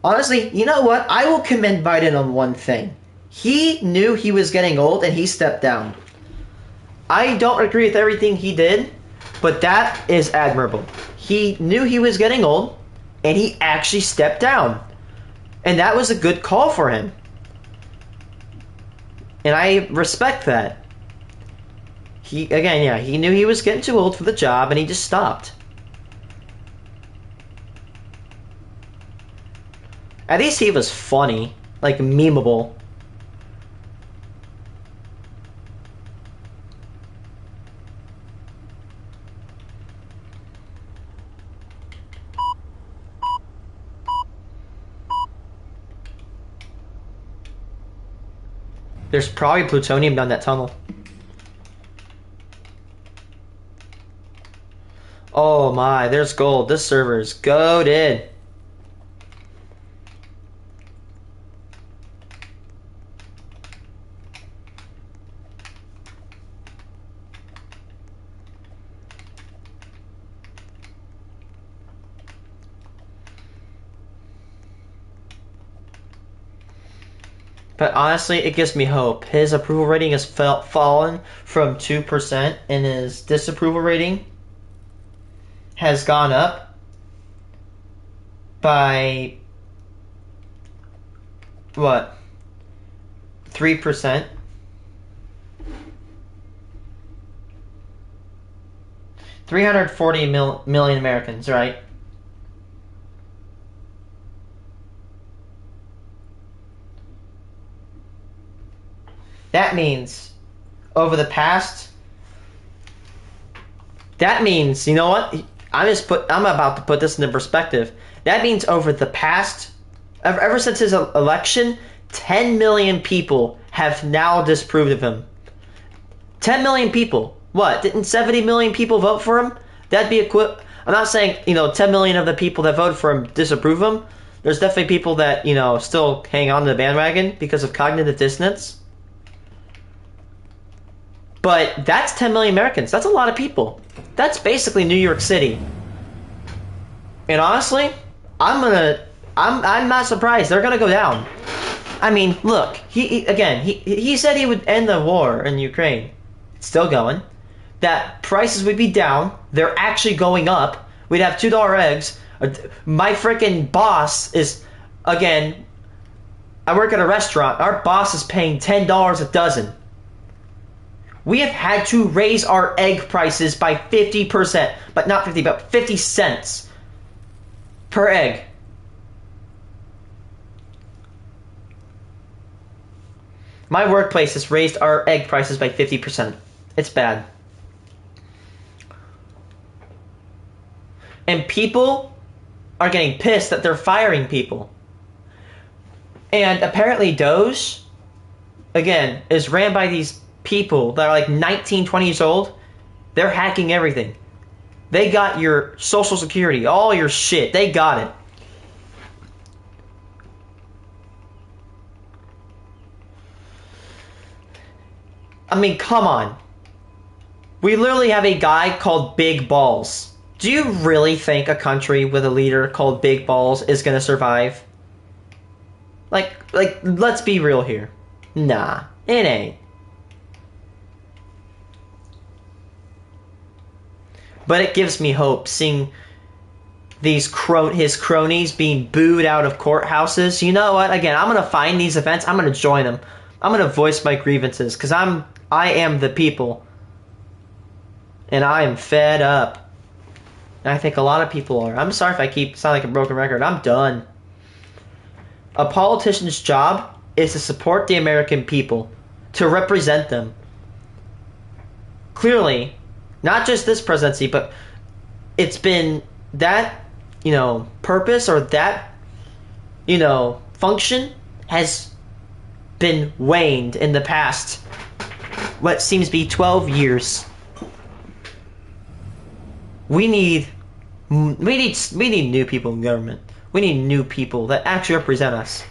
Honestly, you know what? I will commend Biden on one thing. He knew he was getting old and he stepped down. I don't agree with everything he did, but that is admirable. He knew he was getting old, and he actually stepped down. And that was a good call for him. And I respect that. He knew he was getting too old for the job, and he just stopped. At least he was funny, like memeable. There's probably plutonium down that tunnel. Oh my, there's gold. This server is goated. But honestly, it gives me hope. His approval rating has fallen from 2%, and his disapproval rating has gone up by what? 3%. 340 million Americans, right? That means over the past. That means, you know what? I'm about to put this into perspective. That means over the past, ever since his election, 10 million people have now disapproved of him. 10 million people. What? Didn't 70 million people vote for him? That'd be I'm not saying, 10 million of the people that voted for him disapprove him. There's definitely people that, still hang on to the bandwagon because of cognitive dissonance. But that's 10 million Americans. That's a lot of people. That's basically New York City. And honestly, I'm not surprised. They're gonna go down. I mean, look, he said he would end the war in Ukraine. It's still going. That prices would be down. They're actually going up. We'd have $2 eggs. My freaking boss is, again, I work at a restaurant. Our boss is paying $10 a dozen. We have had to raise our egg prices by 50%, but not 50, but 50 cents per egg. My workplace has raised our egg prices by 50%. It's bad. And people are getting pissed that they're firing people. And apparently Doge, again, is ran by these people that are like 19, 20 years old. They're hacking everything. They got your social security, all your shit. They got it. I mean, come on. We literally have a guy called Big Balls. Do you really think a country with a leader called Big Balls is gonna survive? Like, let's be real here. Nah, it ain't. But it gives me hope seeing his cronies being booed out of courthouses. You know what? Again, I'm gonna find these events. I'm gonna join them. I'm gonna voice my grievances because I am the people, and I am fed up. And I think a lot of people are. I'm sorry if I keep sound like a broken record. I'm done. A politician's job is to support the American people, to represent them. Clearly, not just this presidency, but it's been that, purpose or that, function has been waned in the past, what seems to be 12 years. We need new people in government. We need new people that actually represent us.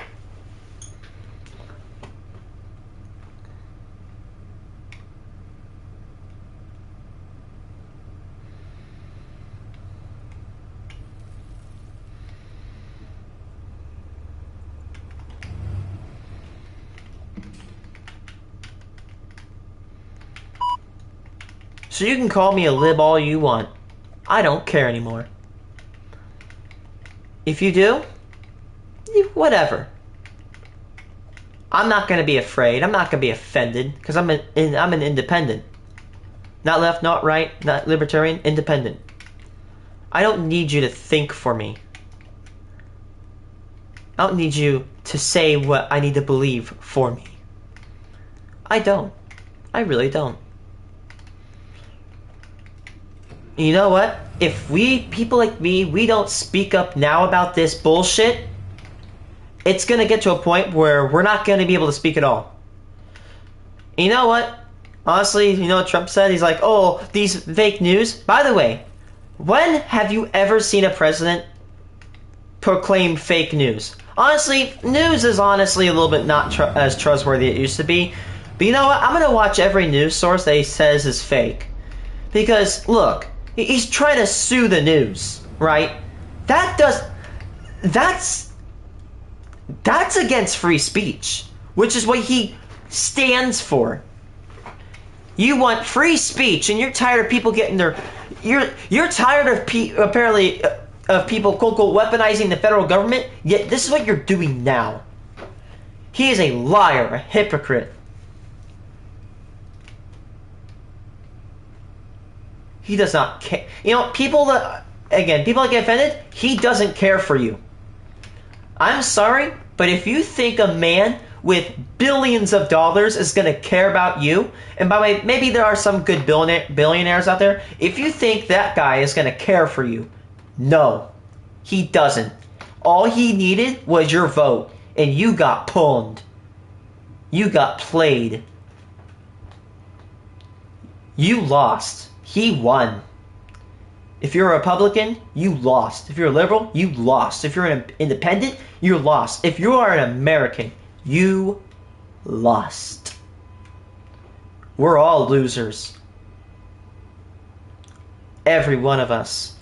So you can call me a lib all you want. I don't care anymore. If you do, whatever. I'm not going to be afraid. I'm not going to be offended because I'm an independent. Not left, not right, not libertarian, independent. I don't need you to think for me. I don't need you to say what I need to believe for me. I don't. I really don't. You know what? If people like me, we don't speak up now about this bullshit, it's gonna get to a point where we're not gonna be able to speak at all. You know what? Honestly, you know what Trump said? He's like, oh, these fake news. By the way, when have you ever seen a president proclaim fake news? Honestly, news is honestly a little bit not as trustworthy as it used to be. But you know what? I'm gonna watch every news source that he says is fake. Because, look, he's trying to sue the news, right? That's against free speech, which is what he stands for. You want free speech, and you're tired of people getting their... You're tired of apparently of people quote unquote weaponizing the federal government. Yet this is what you're doing now. He is a liar, a hypocrite. He does not care. You know, people that get offended. He doesn't care for you. I'm sorry, but if you think a man with billions of dollars is going to care about you, and by the way, maybe there are some good billionaires out there, if you think that guy is going to care for you, no, he doesn't. All he needed was your vote, and you got pwned. You got played. You lost. He won. If you're a Republican, you lost. If you're a liberal, you lost. If you're an independent, you lost. If you are an American, you lost. We're all losers. Every one of us.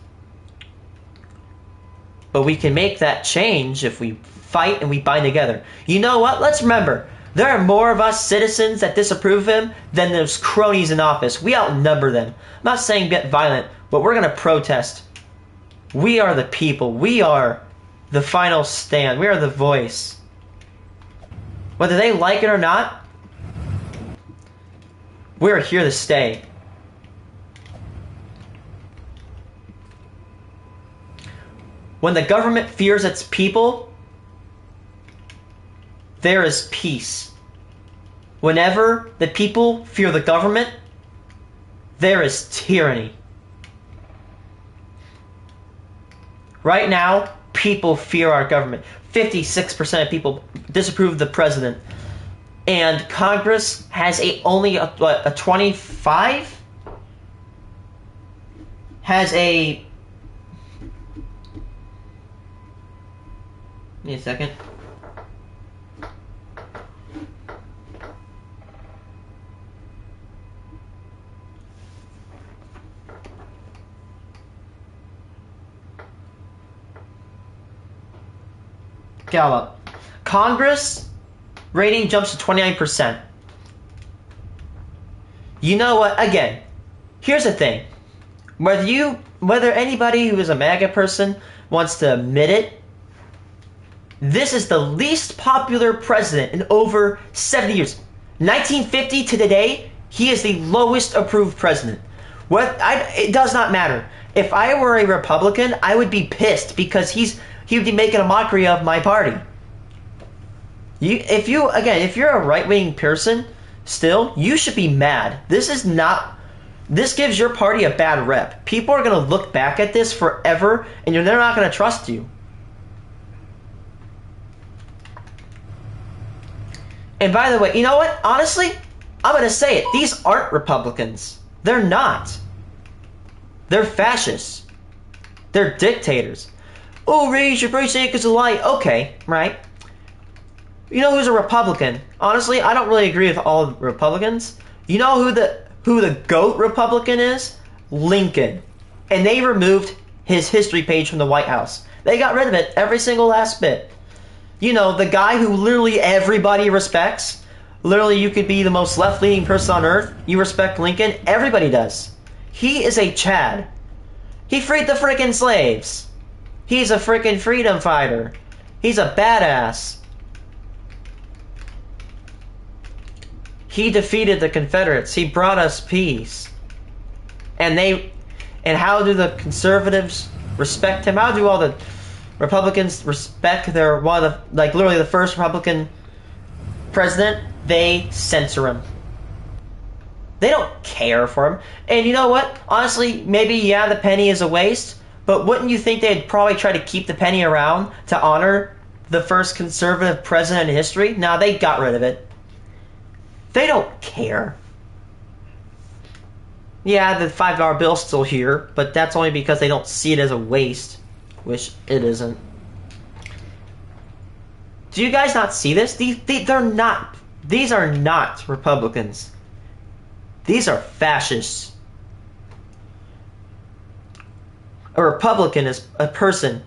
But we can make that change if we fight and we bind together. You know what? Let's remember, there are more of us citizens that disapprove of him than those cronies in office. We outnumber them. I'm not saying get violent, but we're going to protest. We are the people. We are the final stand. We are the voice. Whether they like it or not, we're here to stay. When the government fears its people, there is peace. Whenever the people fear the government, there is tyranny. Right now, people fear our government. 56% of people disapprove of the president. And Congress has only a 25? Has a... Give me a second. Gallup. Congress rating jumps to 29%. You know what? Again, here's the thing. Whether anybody who is a MAGA person wants to admit it, this is the least popular president in over 70 years. 1950 to today, he is the lowest approved president. It does not matter. If I were a Republican, I would be pissed because he would be making a mockery of my party. If you're a right-wing person, still, you should be mad. This gives your party a bad rep. People are going to look back at this forever, and they're not going to trust you. And by the way, you know what? Honestly, I'm going to say it. These aren't Republicans. They're not. They're fascists. They're dictators. Oh, Ray, you should probably say it because of lie. Okay, right. You know who's a Republican? Honestly, I don't really agree with all Republicans. You know who the GOAT Republican is? Lincoln. And they removed his history page from the White House. They got rid of it, every single last bit. You know, the guy who literally everybody respects. Literally, you could be the most left-leaning person on earth. You respect Lincoln. Everybody does. He is a Chad. He freed the frickin' slaves. He's a frickin' freedom fighter. He's a badass. He defeated the Confederates. He brought us peace. And how do the conservatives respect him? How do all the Republicans respect their literally the first Republican president? They censor him. They don't care for him. And you know what? Honestly, maybe, yeah, the penny is a waste, but wouldn't you think they'd probably try to keep the penny around to honor the first conservative president in history? No, they got rid of it. They don't care. Yeah, the $5 bill's still here, but that's only because they don't see it as a waste, which it isn't. Do you guys not see this? These are not Republicans. These are fascists. A Republican is a person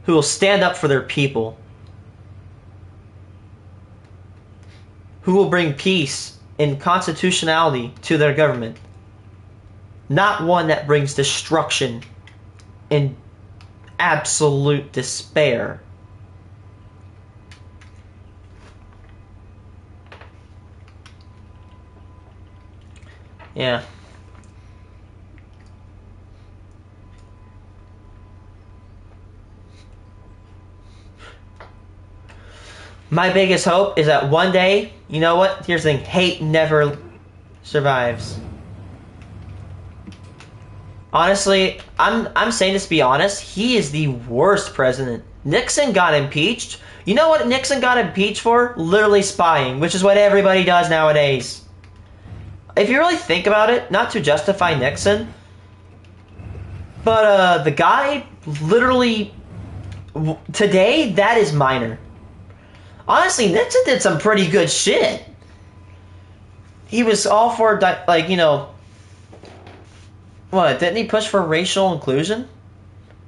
who will stand up for their people, who will bring peace and constitutionality to their government, not one that brings destruction and absolute despair. Yeah. My biggest hope is that one day, you know what? Here's the thing, hate never survives. Honestly, I'm saying this to be honest, he is the worst president. Nixon got impeached. You know what Nixon got impeached for? Literally spying, which is what everybody does nowadays. If you really think about it, not to justify Nixon, but the guy literally today, that is minor. Honestly, Nixon did some pretty good shit. He was all for, like, you know, what, didn't he push for racial inclusion?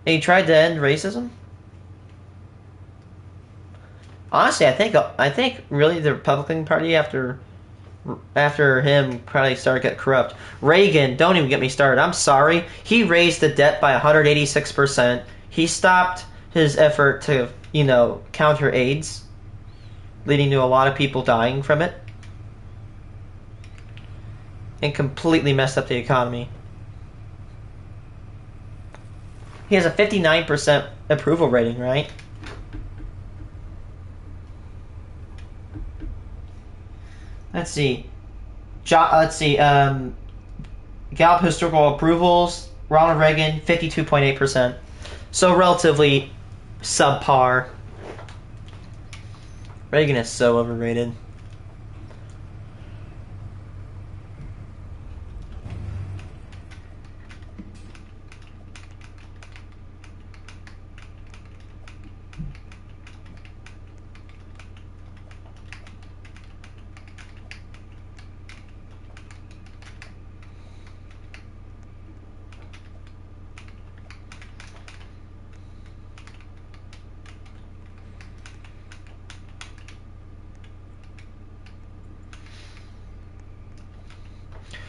And he tried to end racism? Honestly, I think really the Republican Party after him probably started to get corrupt. Reagan, don't even get me started. I'm sorry. He raised the debt by 186%. He stopped his effort to, you know, counter AIDS, leading to a lot of people dying from it, and completely messed up the economy. He has a 59% approval rating, right? Let's see. Gallup historical approvals. Ronald Reagan, 52.8%. So relatively subpar. Reagan is so overrated.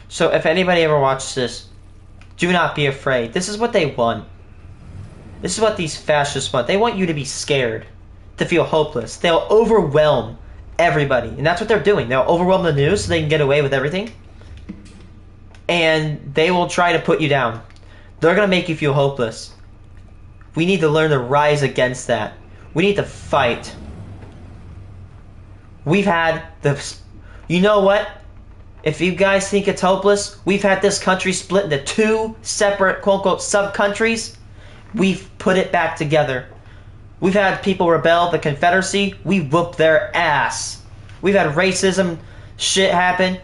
So if anybody ever watches this, do not be afraid. This is what they want. This is what these fascists want. They want you to be scared, to feel hopeless. They'll overwhelm everybody. And that's what they're doing. They'll overwhelm the news so they can get away with everything. And they will try to put you down. They're going to make you feel hopeless. We need to learn to rise against that. We need to fight. We've had the... You know what? If you guys think it's hopeless, we've had this country split into two separate, quote-unquote, sub-countries. We've put it back together. We've had people rebel, the Confederacy. We whooped their ass. We've had racism shit happen.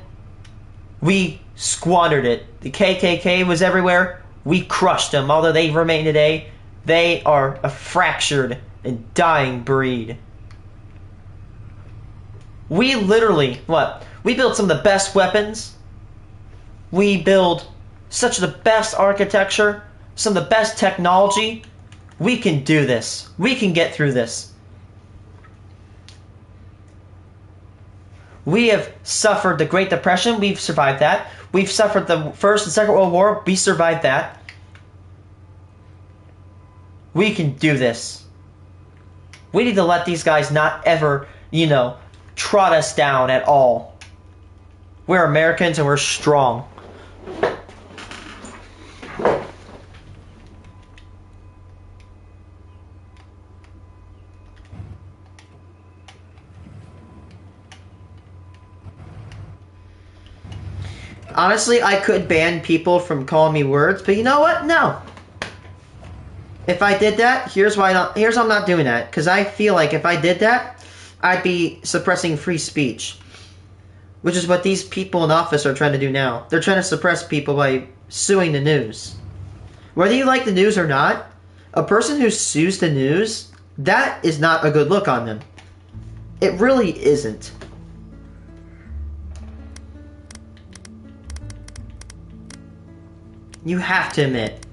We squandered it. The KKK was everywhere. We crushed them. Although they remain today, they are a fractured and dying breed. We literally, what? We build some of the best weapons. We build such the best architecture, some of the best technology. We can do this. We can get through this. We have suffered the Great Depression. We've survived that. We've suffered the First and Second World War. We survived that. We can do this. We need to let these guys not ever, trot us down at all. We're Americans and we're strong. Honestly, I could ban people from calling me words, but you know what? No. If I did that, here's why I'm not doing that. Because I feel like if I did that, I'd be suppressing free speech. Which is what these people in office are trying to do now. They're trying to suppress people by suing the news. Whether you like the news or not, a person who sues the news, that is not a good look on them. It really isn't. You have to admit,